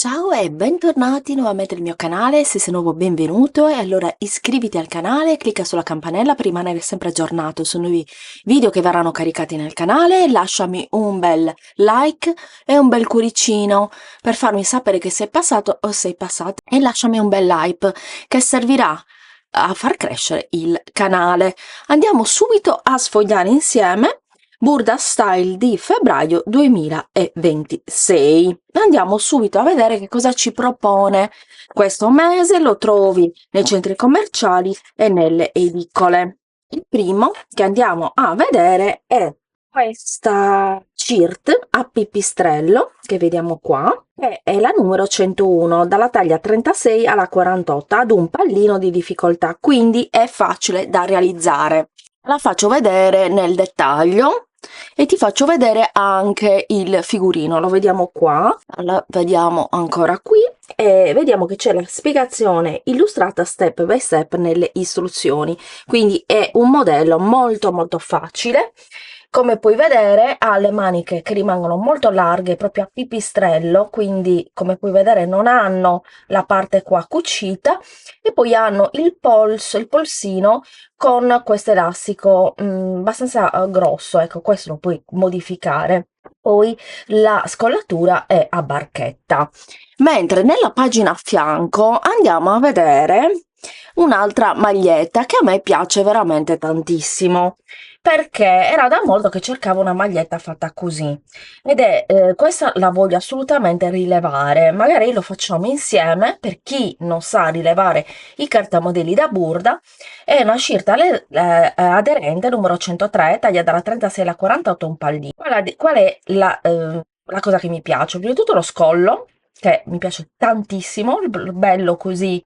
Ciao e bentornati nuovamente nel mio canale. Se sei nuovo, benvenuto, e allora iscriviti al canale, clicca sulla campanella per rimanere sempre aggiornato su nuovi video che verranno caricati nel canale. Lasciami un bel like e un bel cuoricino per farmi sapere che sei passato o sei passata, e lasciami un bel like che servirà a far crescere il canale. Andiamo subito a sfogliare insieme Burda Style di febbraio 2026. Andiamo subito a vedere che cosa ci propone questo mese. Lo trovi nei centri commerciali e nelle edicole. Il primo che andiamo a vedere è questa Cirt a pipistrello che vediamo qua, che è la numero 101, dalla taglia 36 alla 48, ad un pallino di difficoltà, quindi è facile da realizzare. La faccio vedere nel dettaglio e ti faccio vedere anche il figurino. Lo vediamo qua, la vediamo ancora qui e vediamo che c'è la spiegazione illustrata step by step nelle istruzioni, quindi è un modello molto facile. Come puoi vedere ha le maniche che rimangono molto larghe, proprio a pipistrello, quindi come puoi vedere non hanno la parte qua cucita, e poi hanno il polsino con questo elastico abbastanza grosso. Ecco, questo lo puoi modificare. Poi la scollatura è a barchetta. Mentre nella pagina a fianco andiamo a vedere un'altra maglietta che a me piace veramente tantissimo, perché era da molto che cercavo una maglietta fatta così, ed è questa la voglio assolutamente rilevare. Magari lo facciamo insieme per chi non sa rilevare i cartamodelli da Burda. È una scelta aderente numero 103, taglia dalla 36 alla 48, un pallino. Qual è la cosa che mi piace? Prima di tutto lo scollo, che mi piace tantissimo, il bello così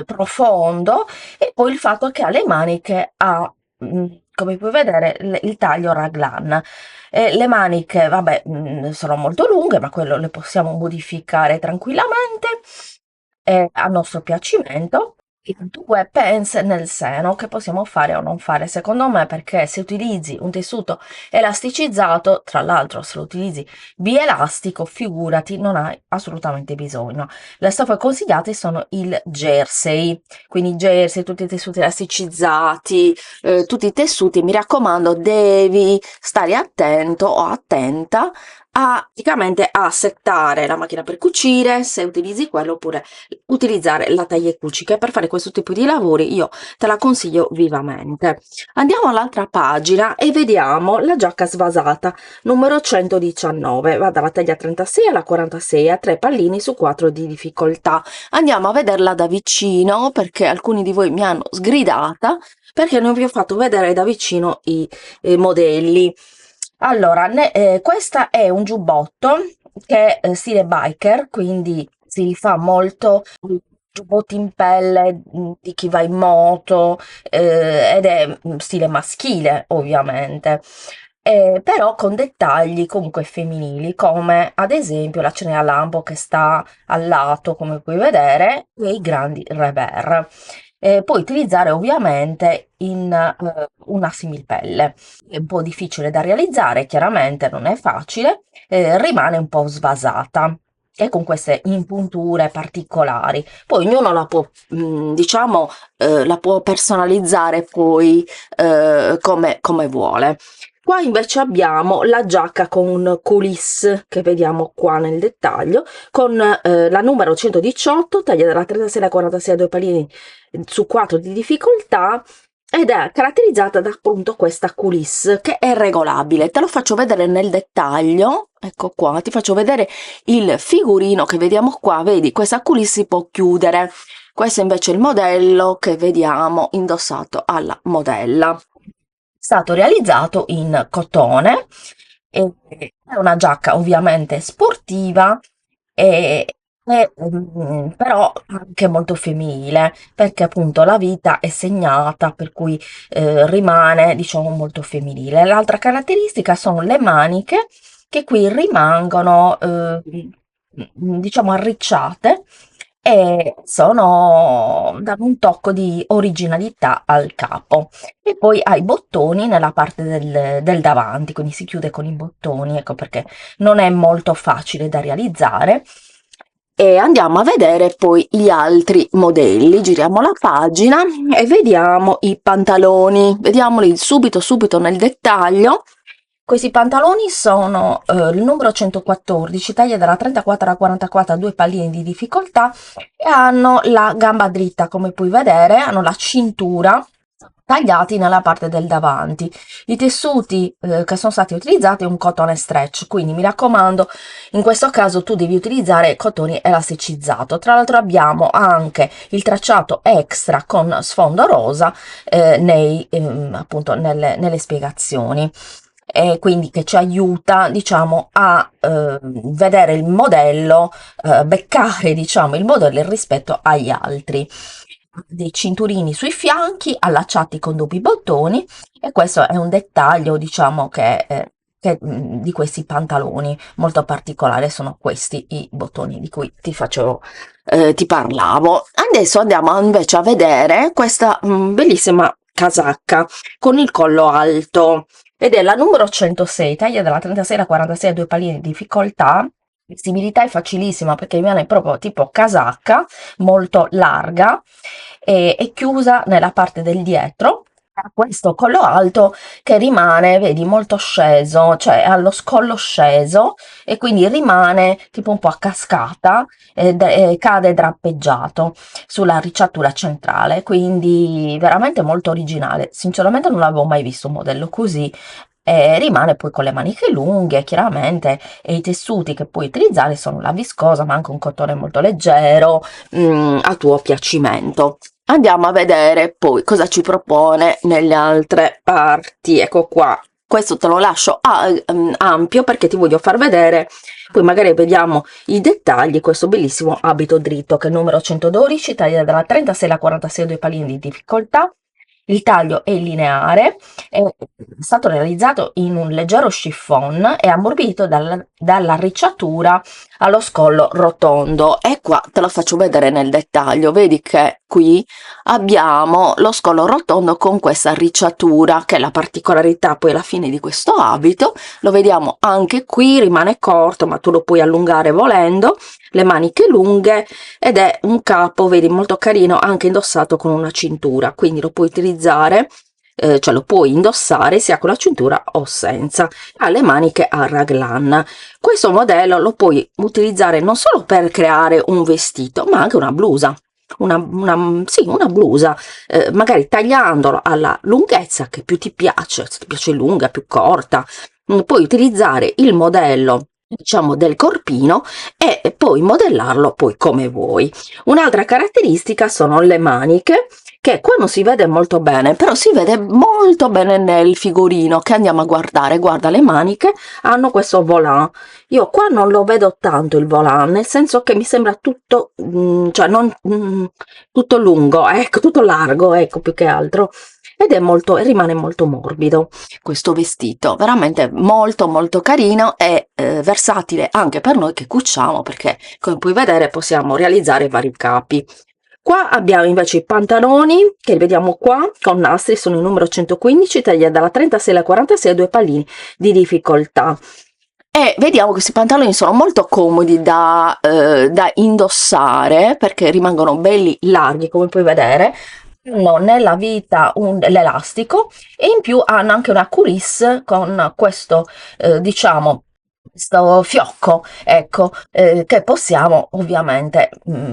profondo, e poi il fatto che ha le maniche come puoi vedere, il taglio raglan. Le maniche, vabbè, sono molto lunghe, ma quello le possiamo modificare tranquillamente a nostro piacimento. I due pence nel seno che possiamo fare o non fare, secondo me, perché se utilizzi un tessuto elasticizzato, tra l'altro se lo utilizzi bielastico, figurati, non hai assolutamente bisogno. Le stoffe consigliate sono il jersey, quindi jersey, tutti i tessuti elasticizzati, tutti i tessuti. Mi raccomando, devi stare attento o attenta praticamente a settare la macchina per cucire, se utilizzi quello, oppure utilizzare la taglia e cuci, che per fare questo tipo di lavori io te la consiglio vivamente. Andiamo all'altra pagina e vediamo la giacca svasata numero 119, va dalla taglia 36 alla 46, a 3 pallini su 4 di difficoltà. Andiamo a vederla da vicino, perché alcuni di voi mi hanno sgridata perché non vi ho fatto vedere da vicino i modelli. Allora, questa è un giubbotto che è stile biker, quindi si rifà molto ai giubbotti in pelle di chi va in moto, ed è stile maschile, ovviamente. Però con dettagli comunque femminili, come ad esempio la cinella lampo che sta al lato, come puoi vedere, e i grandi revers. Puoi utilizzare ovviamente in una similpelle. È un po' difficile da realizzare, chiaramente non è facile, rimane un po' svasata e con queste impunture particolari. Poi ognuno la può, diciamo, la può personalizzare poi come vuole. Qua invece abbiamo la giacca con coulisse che vediamo qua nel dettaglio, con la numero 118, taglia dalla 36 alla 46, a 2 pallini su 4 di difficoltà, ed è caratterizzata da appunto questa coulisse che è regolabile. Te lo faccio vedere nel dettaglio. Ecco qua, ti faccio vedere il figurino che vediamo qua. Vedi, questa coulisse si può chiudere. Questo invece è il modello che vediamo indossato alla modella. Stato realizzato in cotone, e è una giacca ovviamente sportiva, però anche molto femminile, perché appunto la vita è segnata, per cui rimane, diciamo, molto femminile. L'altra caratteristica sono le maniche, che qui rimangono diciamo arricciate, e danno un tocco di originalità al capo. E poi ha i bottoni nella parte del davanti, quindi si chiude con i bottoni, ecco perché non è molto facile da realizzare. E andiamo a vedere poi gli altri modelli. Giriamo la pagina e vediamo i pantaloni, vediamoli subito nel dettaglio. Questi pantaloni sono il numero 114, taglia dalla 34 alla 44, a due palline di difficoltà, e hanno la gamba dritta, come puoi vedere, hanno la cintura tagliati nella parte del davanti. I tessuti che sono stati utilizzati è un cotone stretch, quindi mi raccomando, in questo caso tu devi utilizzare cotone elasticizzato. Tra l'altro abbiamo anche il tracciato extra con sfondo rosa appunto nelle spiegazioni, e quindi che ci aiuta, diciamo, a vedere il modello, beccare, diciamo, il modello rispetto agli altri. Dei cinturini sui fianchi allacciati con doppi bottoni, e questo è un dettaglio, diciamo, di questi pantaloni molto particolare. Sono questi i bottoni di cui ti parlavo. Adesso andiamo invece a vedere questa bellissima casacca con il collo alto, ed è la numero 106, taglia dalla 36 alla 46, a due palline di difficoltà. Vestibilità è facilissima perché viene proprio tipo casacca, molto larga, e è chiusa nella parte del dietro. Ha questo collo alto che rimane, vedi, molto sceso, cioè ha lo scollo sceso, e quindi rimane tipo un po' a cascata, e cade drappeggiato sulla arricciatura centrale, quindi veramente molto originale. Sinceramente non avevo mai visto un modello così. E rimane poi con le maniche lunghe, chiaramente, e i tessuti che puoi utilizzare sono la viscosa, ma anche un cotone molto leggero, a tuo piacimento. Andiamo a vedere poi cosa ci propone nelle altre parti. Ecco qua, questo te lo lascio ampio perché ti voglio far vedere, poi magari vediamo i dettagli. Questo bellissimo abito dritto che è il numero 112, taglia dalla 36 alla 46, due palline di difficoltà. Il taglio è lineare, è stato realizzato in un leggero chiffon e ammorbidito dall'arricciatura allo scollo rotondo. E qua te lo faccio vedere nel dettaglio. Vedi che qui abbiamo lo scollo rotondo con questa arricciatura, che è la particolarità poi alla fine di questo abito. Lo vediamo anche qui, rimane corto, ma tu lo puoi allungare volendo, le maniche lunghe, ed è un capo, vedi, molto carino, anche indossato con una cintura, quindi lo puoi utilizzare, cioè lo puoi indossare sia con la cintura o senza. Ha le maniche a raglan. Questo modello lo puoi utilizzare non solo per creare un vestito, ma anche una blusa. Sì, una blusa, magari tagliandolo alla lunghezza che più ti piace, se ti piace lunga, più corta. Puoi utilizzare il modello, diciamo, del corpino, e poi modellarlo poi come vuoi. Un'altra caratteristica sono le maniche, che qua non si vede molto bene, però si vede molto bene nel figurino che andiamo a guardare. Guarda, le maniche hanno questo volant. Io qua non lo vedo tanto il volant, nel senso che mi sembra tutto, cioè non tutto lungo, ecco, tutto largo, ecco, più che altro, ed è molto, rimane molto morbido questo vestito, veramente molto carino e versatile anche per noi che cuciamo, perché come puoi vedere possiamo realizzare vari capi. Qua abbiamo invece i pantaloni, che li vediamo qua, con nastri, sono il numero 115, taglia dalla 36 alla 46, a due pallini di difficoltà. E vediamo che questi pantaloni sono molto comodi da indossare, perché rimangono belli larghi, come puoi vedere. Hanno nella vita l'elastico, e in più hanno anche una coulisse con questo, diciamo, questo fiocco, ecco, che possiamo ovviamente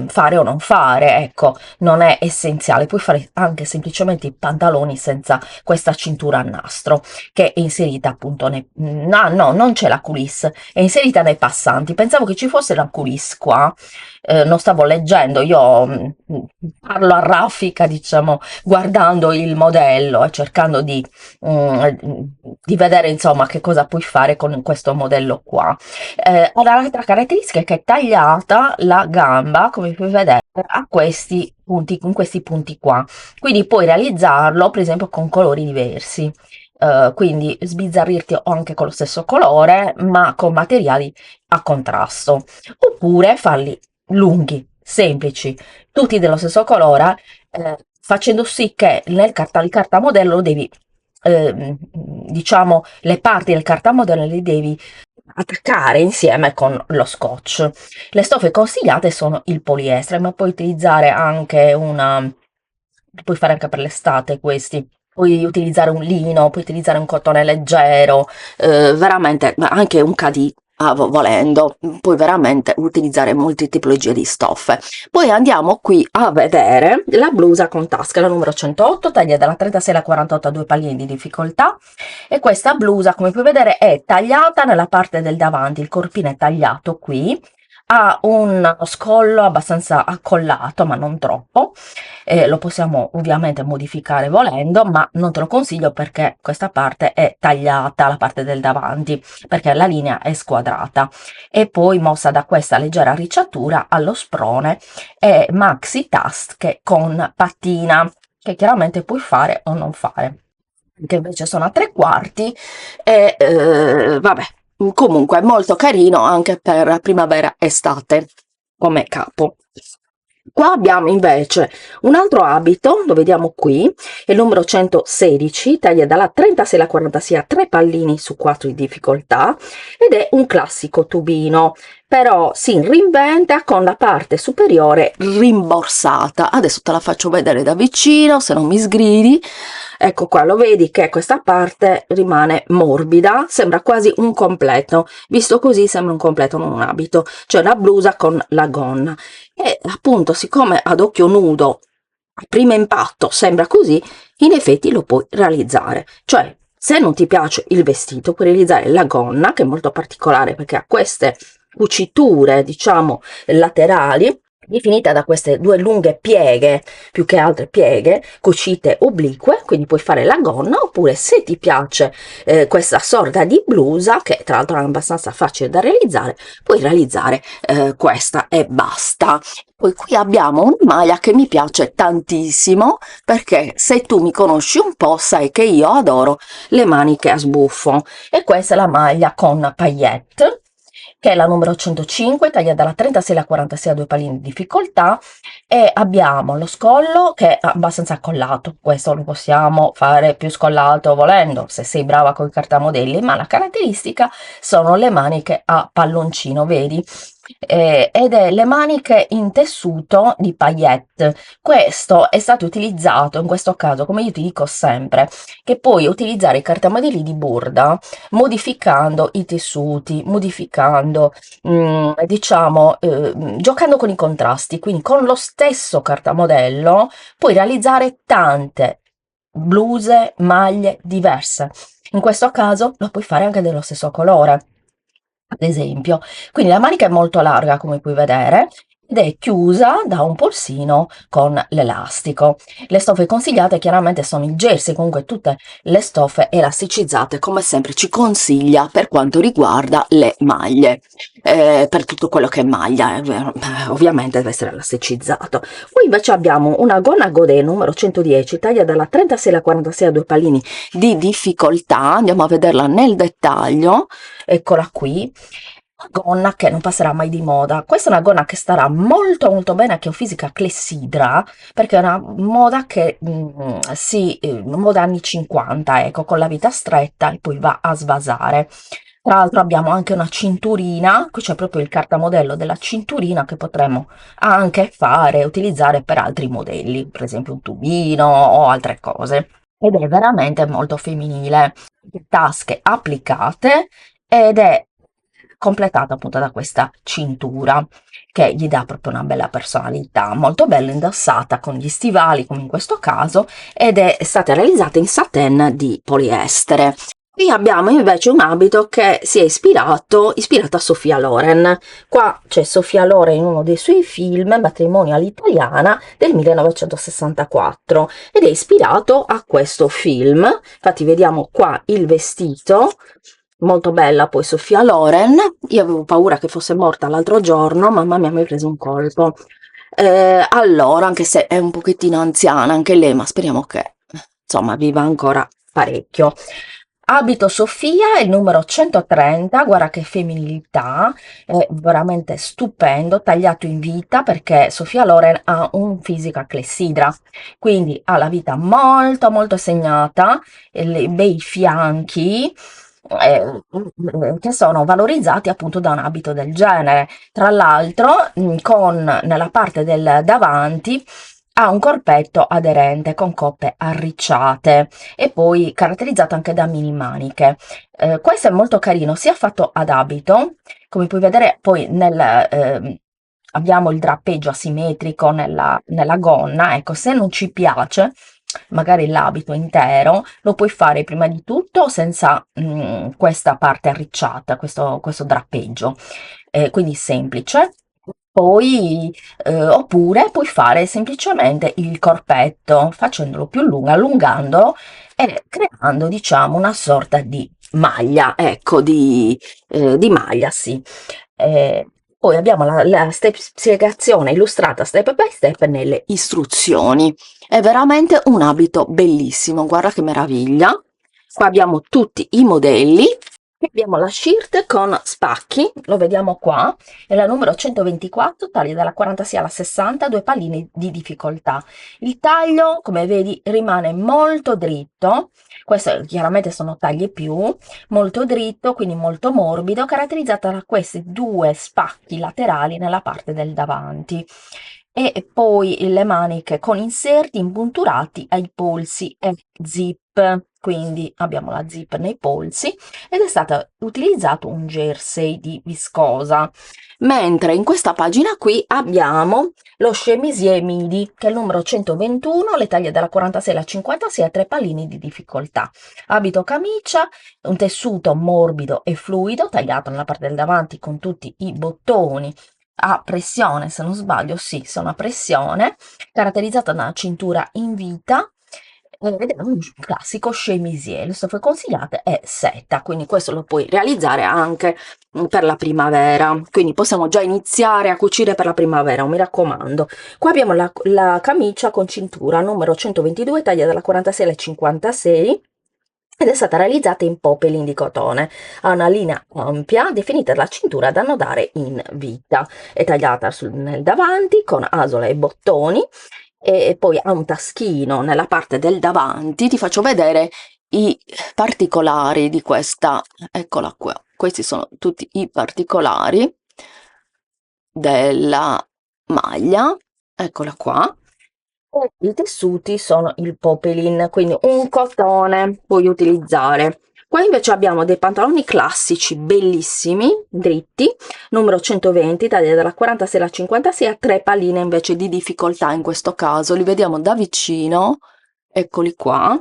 fare o non fare, ecco, non è essenziale. Puoi fare anche semplicemente i pantaloni senza questa cintura a nastro, che è inserita appunto no, non c'è la coulisse, è inserita nei passanti. Pensavo che ci fosse la coulisse qua, non stavo leggendo, io parlo a raffica, diciamo, guardando il modello e cercando mm, di vedere, insomma, che cosa puoi fare con questo modello qua. Un'altra caratteristica è che è tagliata la gamba, come puoi vedere, a questi punti, con questi punti qua, quindi puoi realizzarlo per esempio con colori diversi. Quindi sbizzarrirti anche con lo stesso colore, ma con materiali a contrasto, oppure farli lunghi, semplici, tutti dello stesso colore, facendo sì che il cartamodello lo devi, diciamo, le parti del cartamodello le devi attaccare insieme con lo scotch. Le stoffe consigliate sono il poliestere, ma puoi utilizzare anche puoi fare anche per l'estate questi. Puoi utilizzare un lino, puoi utilizzare un cotone leggero, veramente, ma anche un cadì, volendo, puoi veramente utilizzare molte tipologie di stoffe. Poi andiamo qui a vedere la blusa con tasca, la numero 108, taglia dalla 36 alla 48 a 2 palline di difficoltà, e questa blusa, come puoi vedere, è tagliata nella parte del davanti, il corpino è tagliato qui, ha uno scollo abbastanza accollato, ma non troppo. Lo possiamo ovviamente modificare volendo, ma non te lo consiglio perché questa parte è tagliata, la parte del davanti, perché la linea è squadrata. E poi mossa da questa leggera ricciatura allo sprone e maxi tasche con pattina, che chiaramente puoi fare o non fare, che invece sono a 3/4. E vabbè, comunque è molto carino anche per primavera estate come capo. Qua abbiamo invece un altro abito, lo vediamo qui, è il numero 116, taglia dalla 36 alla 46 a 3 pallini su 4 di difficoltà, ed è un classico tubino, però si reinventa con la parte superiore rimborsata. Adesso te la faccio vedere da vicino, se non mi sgridi. Ecco qua, lo vedi che questa parte rimane morbida, sembra quasi un completo, visto così sembra un completo, non un abito, cioè una blusa con la gonna. E appunto, siccome ad occhio nudo a primo impatto sembra così, in effetti lo puoi realizzare. Cioè, se non ti piace il vestito, puoi realizzare la gonna, che è molto particolare perché ha queste cuciture, diciamo, laterali, definita da queste due lunghe pieghe, più che altre pieghe, cucite oblique, quindi puoi fare la gonna, oppure se ti piace questa sorta di blusa, che tra l'altro è abbastanza facile da realizzare, puoi realizzare questa e basta. Poi qui abbiamo una maglia che mi piace tantissimo, perché se tu mi conosci un po' sai che io adoro le maniche a sbuffo, e questa è la maglia con paillette, che è la numero 105, taglia dalla 36 alla 46 a 2 palline di difficoltà, e abbiamo lo scollo che è abbastanza accollato. Questo lo possiamo fare più scollato volendo, se sei brava con i cartamodelli, ma la caratteristica sono le maniche a palloncino, vedi? Ed è le maniche in tessuto di paillette. Questo è stato utilizzato in questo caso, come io ti dico sempre, che puoi utilizzare i cartamodelli di Burda modificando i tessuti, modificando, diciamo, giocando con i contrasti. Quindi con lo stesso cartamodello puoi realizzare tante bluse, maglie diverse. In questo caso lo puoi fare anche dello stesso colore, ad esempio. Quindi la manica è molto larga, come puoi vedere, ed è chiusa da un polsino con l'elastico. Le stoffe consigliate chiaramente sono il jersey, comunque tutte le stoffe elasticizzate, come sempre ci consiglia per quanto riguarda le maglie. Per tutto quello che è maglia, ovviamente deve essere elasticizzato. Poi invece abbiamo una gonna godè numero 110, taglia dalla 36 alla 46 a 2 pallini di difficoltà. Andiamo a vederla nel dettaglio. Eccola qui. Una gonna che non passerà mai di moda. Questa è una gonna che starà molto molto bene anche in fisica clessidra, perché è una moda che moda anni 50, ecco, con la vita stretta e poi va a svasare. Tra l'altro abbiamo anche una cinturina, qui c'è proprio il cartamodello della cinturina che potremmo anche utilizzare per altri modelli, per esempio un tubino o altre cose. Ed è veramente molto femminile, tasche applicate, ed è completata appunto da questa cintura che gli dà proprio una bella personalità, molto bella indossata con gli stivali come in questo caso, ed è stata realizzata in satin di poliestere. Qui abbiamo invece un abito che si è ispirato a Sofia Loren. Qua c'è Sofia Loren in uno dei suoi film, Matrimonio all'italiana, del 1964, ed è ispirato a questo film. Infatti vediamo qua il vestito, molto bella poi Sofia Loren. Io avevo paura che fosse morta l'altro giorno, mamma mia mi ha preso un colpo. Allora, anche se è un pochettino anziana anche lei, ma speriamo che insomma viva ancora parecchio. Abito Sofia, il numero 130, guarda che femminilità, è veramente stupendo, tagliato in vita perché Sofia Loren ha un fisico a clessidra, quindi ha la vita molto molto segnata, bei fianchi, che sono valorizzati appunto da un abito del genere. Tra l'altro, nella parte del davanti ha un corpetto aderente con coppe arricciate e poi caratterizzato anche da mini maniche. Questo è molto carino, sia fatto ad abito, come puoi vedere poi abbiamo il drappeggio asimmetrico nella gonna, ecco, se non ci piace magari l'abito intero, lo puoi fare prima di tutto senza questa parte arricciata, questo drappeggio, quindi semplice. Poi, oppure puoi fare semplicemente il corpetto facendolo più lungo, allungandolo e creando, diciamo, una sorta di maglia, ecco, di maglia, sì. Eh, Poi abbiamo la spiegazione illustrata step by step nelle istruzioni. È veramente un abito bellissimo, guarda che meraviglia. Qua abbiamo tutti i modelli. Qui abbiamo la shirt con spacchi, lo vediamo qua, è la numero 124, taglia dalla 46 alla 60, due palline di difficoltà. Il taglio, come vedi, rimane molto dritto, questo chiaramente sono tagli più, molto dritto, quindi molto morbido, caratterizzata da questi due spacchi laterali nella parte del davanti. E poi le maniche con inserti impunturati ai polsi e zip, quindi abbiamo la zip nei polsi ed è stato utilizzato un jersey di viscosa. Mentre in questa pagina qui abbiamo lo chemisier midi, che è il numero 121, le taglie dalla 46 alla 56 a tre pallini di difficoltà. Abito camicia, un tessuto morbido e fluido, tagliato nella parte del davanti con tutti i bottoni a pressione, se non sbaglio, sì, sono a pressione, caratterizzata da una cintura in vita ed è un classico chemisier. Le stoffe consigliate è seta, quindi questo lo puoi realizzare anche per la primavera. Quindi possiamo già iniziare a cucire per la primavera, mi raccomando. Qua abbiamo la camicia con cintura numero 122, taglia dalla 46 alla 56 ed è stata realizzata in popelin di cotone. Ha una linea ampia definita dalla cintura da annodare in vita. È tagliata nel davanti con asola e bottoni e poi ha un taschino nella parte del davanti. Ti faccio vedere i particolari di questa, eccola qua. Questi sono tutti i particolari della maglia, eccola qua. E i tessuti sono il popelin, quindi un cotone puoi utilizzare. Qua invece abbiamo dei pantaloni classici bellissimi, dritti, numero 120, taglia dalla 46 alla 56, a tre palline invece di difficoltà in questo caso. Li vediamo da vicino, eccoli qua.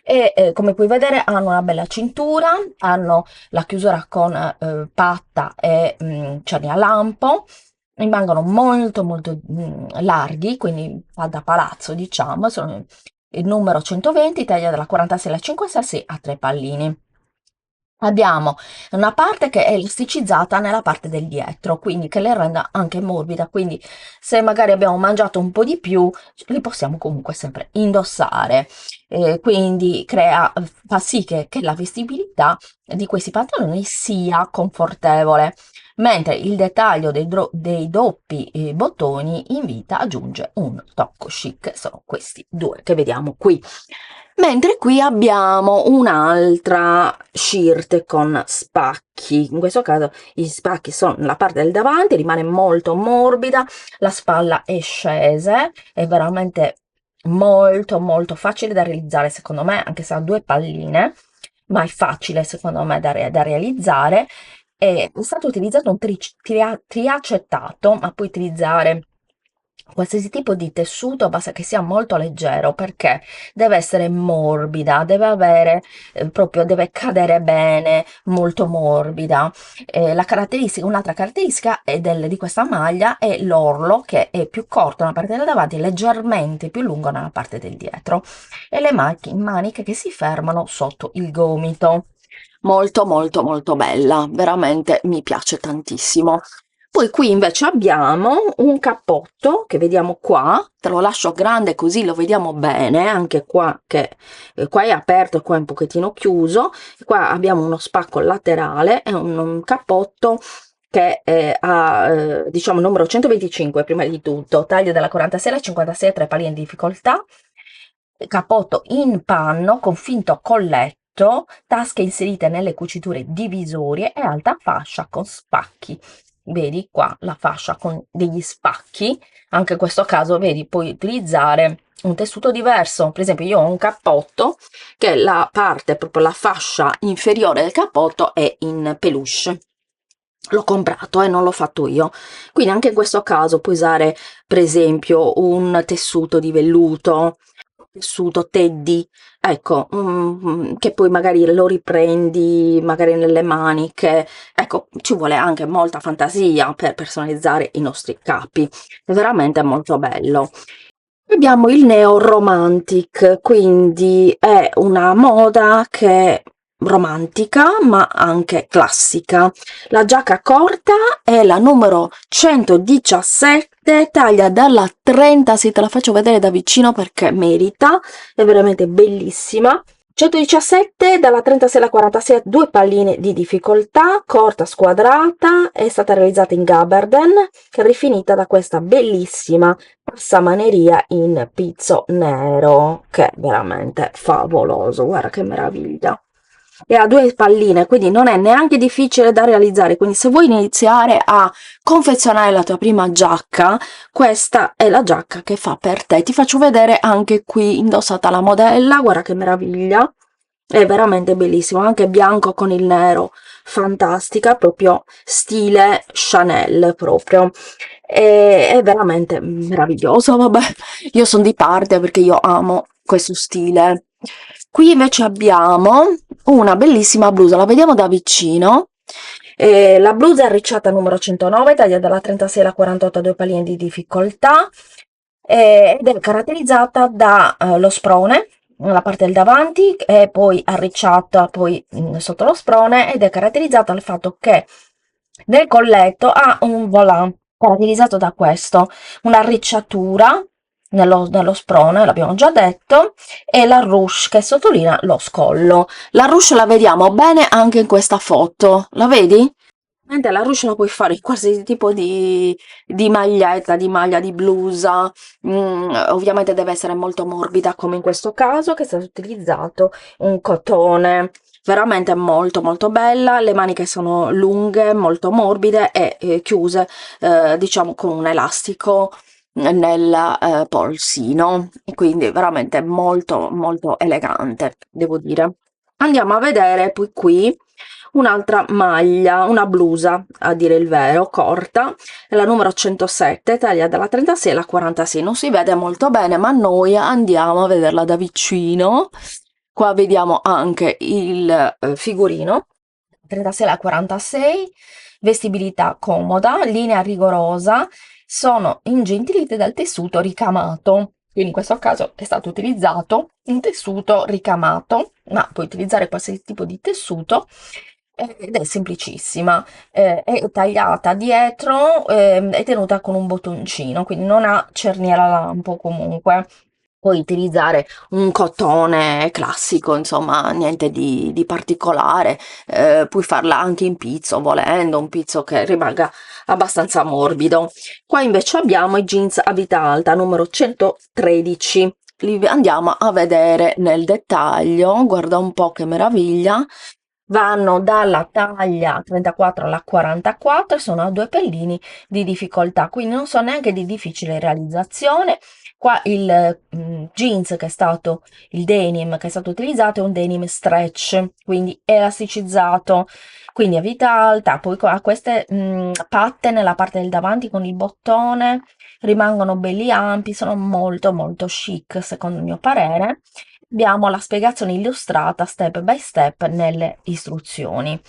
E come puoi vedere hanno una bella cintura, hanno la chiusura con patta e cerni a lampo, rimangono molto molto larghi, quindi fa da palazzo, diciamo, sono il numero 120, taglia dalla 46 alla 56 a tre pallini. Abbiamo una parte che è elasticizzata nella parte del dietro, quindi che le renda anche morbida, quindi se magari abbiamo mangiato un po' di più, li possiamo comunque sempre indossare. Quindi fa sì che la vestibilità di questi pantaloni sia confortevole, mentre il dettaglio dei doppi bottoni in vita aggiunge un tocco chic, sono questi due che vediamo qui. Mentre qui abbiamo un'altra shirt con spacchi, in questo caso i spacchi sono nella parte del davanti, rimane molto morbida, la spalla è scesa, è veramente molto molto facile da realizzare secondo me, anche se ha due palline, ma è facile secondo me da realizzare. È stato utilizzato un triacettato, ma puoi utilizzare qualsiasi tipo di tessuto, basta che sia molto leggero perché deve essere morbida, deve avere proprio, deve cadere bene, molto morbida. Un'altra caratteristica di questa maglia è l'orlo che è più corto nella parte del davanti e leggermente più lungo nella parte del dietro e le maniche che si fermano sotto il gomito. Molto molto molto bella, veramente mi piace tantissimo. Poi qui invece abbiamo un cappotto che vediamo qua, te lo lascio grande così lo vediamo bene, anche qua che qua è aperto e qua è un pochettino chiuso. Qua abbiamo uno spacco laterale, è un cappotto che ha diciamo numero 125 prima di tutto, taglio dalla 46 alla 56, tre palline di difficoltà, cappotto in panno con finto colletto sotto, tasche inserite nelle cuciture divisorie e alta fascia con spacchi. Vedi qua la fascia con degli spacchi, anche in questo caso vedi puoi utilizzare un tessuto diverso. Per esempio io ho un cappotto che la parte, proprio la fascia inferiore del cappotto è in peluche. L'ho comprato e non l'ho fatto io, quindi anche in questo caso puoi usare per esempio un tessuto di velluto, tessuto teddy, ecco, che poi magari lo riprendi magari nelle maniche. Ecco, ci vuole anche molta fantasia per personalizzare i nostri capi, è veramente molto bello. Abbiamo il neo romantic, quindi è una moda che è romantica ma anche classica. La giacca corta è la numero 117, taglia dalla 30, se te la faccio vedere da vicino perché merita, è veramente bellissima. 117 dalla 36 alla 46, due palline di difficoltà, corta squadrata, è stata realizzata in Gabardine, rifinita da questa bellissima passamaneria in pizzo nero, che è veramente favoloso, guarda che meraviglia. E ha due palline, quindi non è neanche difficile da realizzare, quindi se vuoi iniziare a confezionare la tua prima giacca, questa è la giacca che fa per te. Ti faccio vedere anche qui indossata la modella, guarda che meraviglia, è veramente bellissimo, anche bianco con il nero, fantastica, proprio stile Chanel proprio. È veramente meraviglioso, vabbè, io sono di parte perché io amo questo stile. Qui invece abbiamo una bellissima blusa, la vediamo da vicino. La blusa è arricciata numero 109, taglia dalla 36 alla 48, due palline di difficoltà, ed è caratterizzata da lo sprone, la parte del davanti, è poi arricciata poi sotto lo sprone, ed è caratterizzata dal fatto che nel colletto ha un volant caratterizzato da questo, un'arricciatura nello sprone, l'abbiamo già detto, e la ruche che sottolinea lo scollo. La ruche la vediamo bene anche in questa foto, la vedi? Mentre la ruche la puoi fare in qualsiasi tipo di maglietta, di maglia, di blusa. Ovviamente deve essere molto morbida come in questo caso, che è stato utilizzato un cotone veramente molto molto bella. Le maniche sono lunghe, molto morbide e chiuse diciamo con un elastico nel polsino, e quindi veramente molto molto elegante, devo dire. Andiamo a vedere poi qui un'altra maglia, una blusa a dire il vero, corta, è la numero 107, taglia dalla 36 alla 46, non si vede molto bene ma noi andiamo a vederla da vicino. Qua vediamo anche il figurino, 36 alla 46, vestibilità comoda, linea rigorosa, sono ingentilite dal tessuto ricamato. Quindi in questo caso è stato utilizzato un tessuto ricamato, ma puoi utilizzare qualsiasi tipo di tessuto, ed è semplicissima, è tagliata dietro, è tenuta con un bottoncino, quindi non ha cerniera lampo comunque. Puoi utilizzare un cotone classico, insomma, niente di particolare, puoi farla anche in pizzo, volendo, un pizzo che rimanga abbastanza morbido. Qua invece abbiamo i jeans a vita alta, numero 113. Li andiamo a vedere nel dettaglio, guarda un po' che meraviglia. Vanno dalla taglia 34 alla 44 e sono a due pellini di difficoltà, quindi non sono neanche di difficile realizzazione. Qua il jeans che è stato, il denim che è stato utilizzato è un denim stretch, quindi elasticizzato, quindi a vita alta. Poi qua queste patte nella parte del davanti con il bottone rimangono belli ampi, sono molto molto chic secondo il mio parere. Abbiamo la spiegazione illustrata step by step nelle istruzioni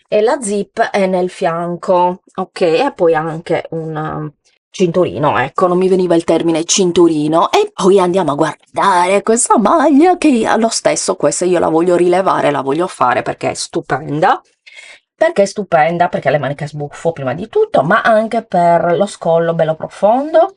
e la zip è nel fianco, ok, e poi anche un cinturino, ecco, non mi veniva il termine cinturino. E poi andiamo a guardare questa maglia che allo stesso, questa io la voglio rilevare, la voglio fare perché è stupenda. Perché è stupenda? Perché le maniche a sbuffo prima di tutto, ma anche per lo scollo bello profondo.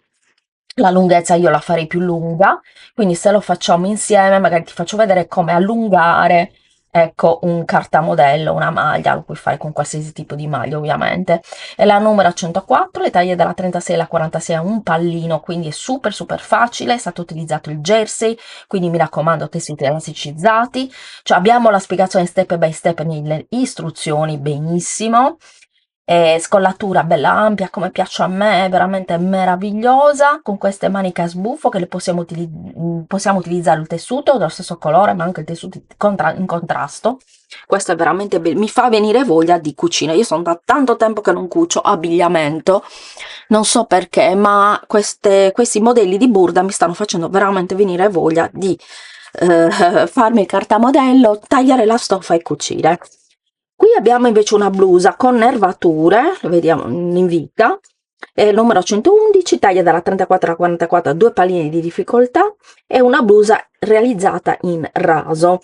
La lunghezza io la farei più lunga, quindi se lo facciamo insieme magari ti faccio vedere come allungare ecco, un cartamodello, una maglia, lo puoi fare con qualsiasi tipo di maglia ovviamente. È la numero 104, le taglie dalla 36 alla 46 è un pallino, quindi è super super facile, è stato utilizzato il jersey, quindi mi raccomando tessuti elasticizzati, cioè abbiamo la spiegazione step by step nelle istruzioni, benissimo. Scollatura bella ampia come piace a me, è veramente meravigliosa, con queste maniche a sbuffo che le possiamo utilizzare il tessuto dello stesso colore ma anche il tessuto in contrasto. Questo è veramente bello, mi fa venire voglia di cucina. Io sono da tanto tempo che non cucio abbigliamento, non so perché, ma questi modelli di Burda mi stanno facendo veramente venire voglia di farmi il cartamodello, tagliare la stoffa e cucire. Qui abbiamo invece una blusa con nervature, lo vediamo in vita, numero 111, taglia dalla 34 alla 44, due palline di difficoltà, è una blusa realizzata in raso.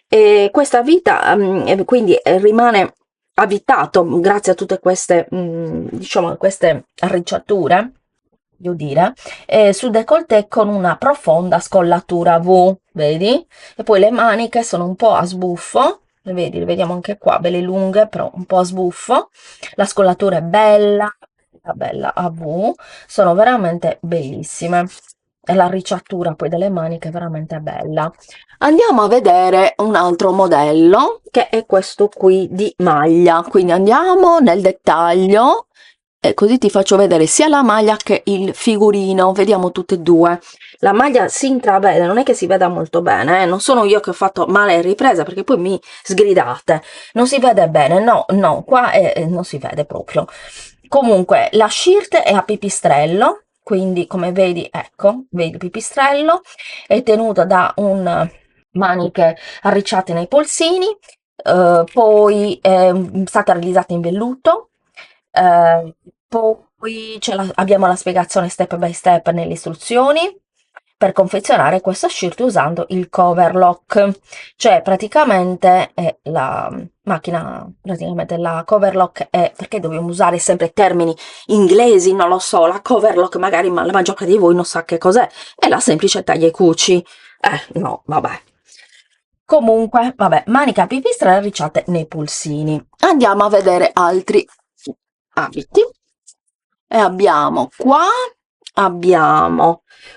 E questa vita quindi rimane avvitato grazie a tutte queste, diciamo, queste arricciature, devo dire, sul décolleté con una profonda scollatura V, vedi? E poi le maniche sono un po' a sbuffo, le vedi, le vediamo anche qua, belle lunghe, però un po' a sbuffo. La scollatura è bella, bella a V, sono veramente bellissime. E l'arricciatura poi delle maniche è veramente bella. Andiamo a vedere un altro modello, che è questo qui di maglia. Quindi andiamo nel dettaglio e così ti faccio vedere sia la maglia che il figurino, vediamo tutte e due. La maglia si intravede, non è che si veda molto bene, non sono io che ho fatto male ripresa perché poi mi sgridate, non si vede bene, no, no, qua non si vede proprio. Comunque la shirt è a pipistrello, quindi come vedi, ecco, vedi il pipistrello, è tenuto da un maniche arricciate nei polsini, poi è stata realizzata in velluto, poi abbiamo la spiegazione step by step nelle istruzioni per confezionare questa shirt usando il cover lock, cioè praticamente è la macchina, praticamente la cover lock è, perché dobbiamo usare sempre termini inglesi, non lo so, la cover lock magari ma la maggior parte di voi non sa che cos'è, è la semplice taglia e cuci, no, vabbè. Comunque, vabbè, manica pipistrelle arricciate nei polsini. Andiamo a vedere altri abiti. E abbiamo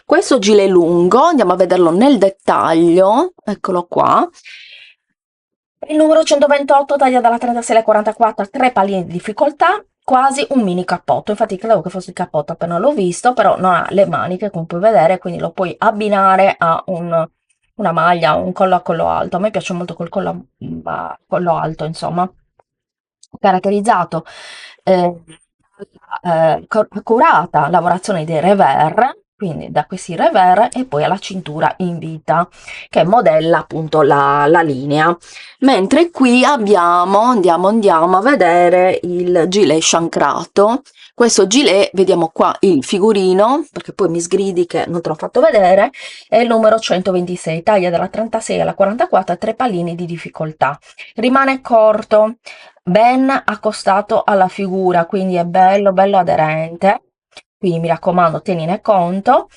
questo gilet lungo, andiamo a vederlo nel dettaglio, eccolo qua. Il numero 128 taglia dalla 36 alla 44, tre palline di difficoltà, quasi un mini cappotto. Infatti credevo che fosse il cappotto appena l'ho visto, però non ha le maniche come puoi vedere, quindi lo puoi abbinare a una maglia, un collo a collo alto. A me piace molto col collo a collo alto, insomma. Caratterizzato accurata lavorazione dei revers, quindi da questi revers e poi alla cintura in vita che modella appunto la linea. Mentre qui andiamo a vedere il gilet sciancrato. Questo gilet, vediamo qua il figurino, perché poi mi sgridi che non te l'ho fatto vedere, è il numero 126, taglia dalla 36 alla 44, tre pallini di difficoltà. Rimane corto, ben accostato alla figura, quindi è bello bello aderente, quindi mi raccomando tenine conto.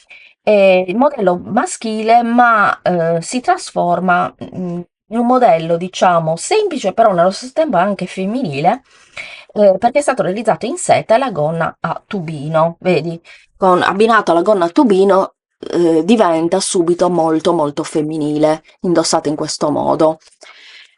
È il modello maschile ma si trasforma in un modello diciamo semplice però nello stesso tempo anche femminile, perché è stato realizzato in seta e la gonna a tubino, vedi, abbinato alla gonna a tubino diventa subito molto molto femminile, indossata in questo modo.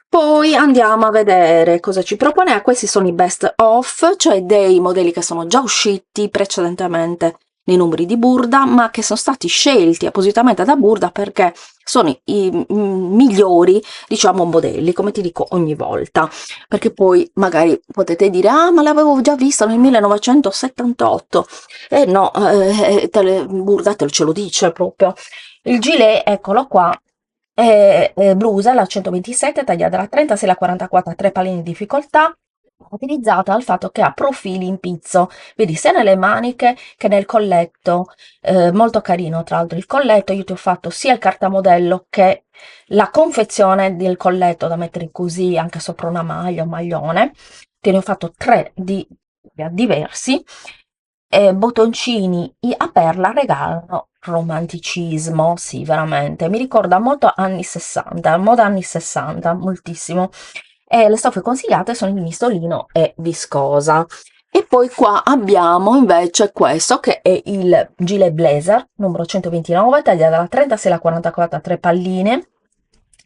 Poi andiamo a vedere cosa ci propone. Questi sono i best of, cioè dei modelli che sono già usciti precedentemente nei numeri di Burda, ma che sono stati scelti appositamente da Burda perché sono i migliori, diciamo, modelli, come ti dico ogni volta. Perché poi magari potete dire, ah, ma l'avevo già visto nel 1978. No, Burda ce lo dice proprio. Il gilet, eccolo qua, blusa, la 127, tagliata dalla 36 alla 44, 3 pallini di difficoltà, utilizzata dal fatto che ha profili in pizzo, vedi sia nelle maniche che nel colletto, molto carino tra l'altro il colletto, io ti ho fatto sia il cartamodello che la confezione del colletto da mettere così anche sopra una maglia, un maglione, te ne ho fatto tre diversi, bottoncini a perla regalano romanticismo, sì, veramente, mi ricorda molto anni 60, moda anni 60, moltissimo. E le stoffe consigliate sono il mistolino e viscosa. E poi qua abbiamo invece questo che è il gilet blazer numero 129, taglia dalla 36 alla 44, 3 palline,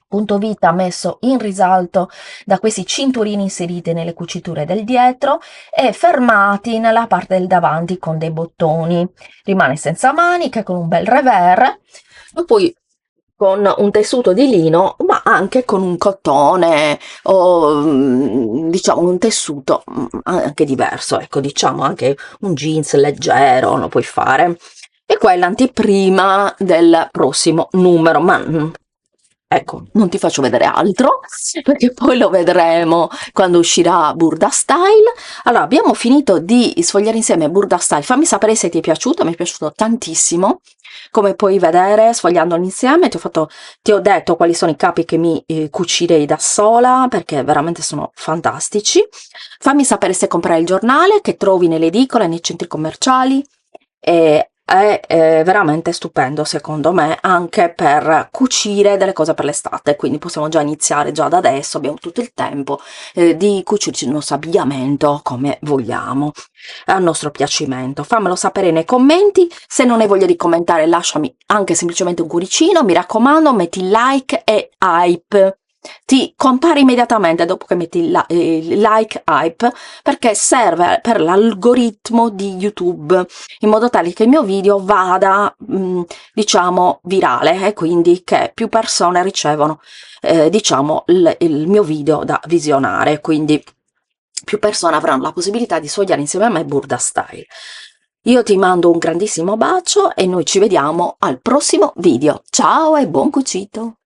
punto vita messo in risalto da questi cinturini inseriti nelle cuciture del dietro e fermati nella parte del davanti con dei bottoni. Rimane senza maniche con un bel revers e poi con un tessuto di lino, ma anche con un cotone o diciamo un tessuto anche diverso, ecco, diciamo anche un jeans leggero lo puoi fare. E qua è l'anteprima del prossimo numero, ma ecco, non ti faccio vedere altro perché poi lo vedremo quando uscirà Burda Style. Allora, abbiamo finito di sfogliare insieme Burda Style. Fammi sapere se ti è piaciuto, mi è piaciuto tantissimo. Come puoi vedere, sfogliandolo insieme, ti ho detto quali sono i capi che mi cucirei da sola perché veramente sono fantastici. Fammi sapere se comprare il giornale che trovi nelle edicole, nei centri commerciali. È veramente stupendo secondo me anche per cucire delle cose per l'estate, quindi possiamo già iniziare già da adesso, abbiamo tutto il tempo di cucirci il nostro abbigliamento come vogliamo, a nostro piacimento. Fammelo sapere nei commenti, se non hai voglia di commentare lasciami anche semplicemente un cuoricino, mi raccomando metti like e hype. Ti compare immediatamente dopo che metti il like hype perché serve per l'algoritmo di YouTube in modo tale che il mio video vada diciamo virale e quindi che più persone ricevono diciamo il mio video da visionare, quindi più persone avranno la possibilità di sfogliare insieme a me Burda Style. Io ti mando un grandissimo bacio e noi ci vediamo al prossimo video. Ciao e buon cucito!